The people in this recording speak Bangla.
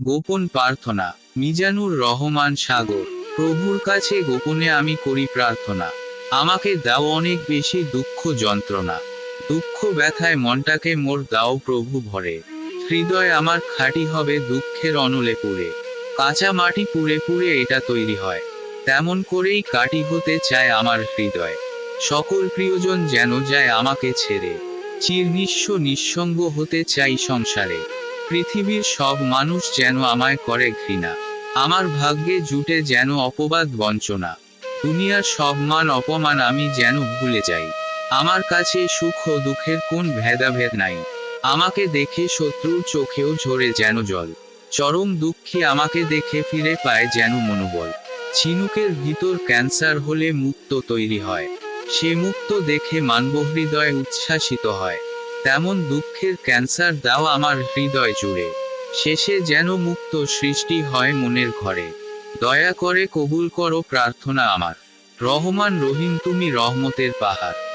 গোপন প্রার্থনা। মিজানুর রহমান সাগর। প্রভুর কাছে গোপনে আমি করি প্রার্থনা। আমাকে দাও অনেক বেশি দুঃখ যন্ত্রণা। দুঃখ ব্যথায় মনটাকে মোর দাও প্রভু ভরে। হৃদয় আমার খাঁটি হবে দুঃখের অনলে পুড়ে। কাঁচা মাটি পুড়ে পুড়ে এটা তৈরি হয়। তেমন করেই কাটি হতে চায় আমার হৃদয়। সকল প্রিয়জন যেন যায় আমাকে ছেড়ে। চির নিঃস্ব নিঃসঙ্গ হতে চাই সংসারে। পৃথিবীর সব মানুষ যেন আমায় করে ঘৃণা। আমার ভাগ্যে জুটে যেন অপবাদ বঞ্চনা। দুনিয়ার সব মান অপমান আমি যেন ভুলে যাই। আমার কাছে সুখ ও দুঃখের কোন ভেদাভেদ নাই। আমাকে দেখে শত্রুর চোখেও ঝরে যেন জল। চরম দুঃখী আমাকে দেখে ফিরে পায় যেন মনোবল। ঝিনুকের ভিতর ক্যান্সার হলে মুক্ত তৈরি হয়। সে মুক্ত দেখে মানবহৃদয় উচ্ছ্বাসিত হয়। তেমন দুঃখের ক্যান্সার দাও আমার হৃদয় জুড়ে। শেষে যেন মুক্ত সৃষ্টি হয় মনের ঘরে। দয়া করে কবুল করো প্রার্থনা আমার। রহমান রহিম তুমি রহমতের পাহাড়।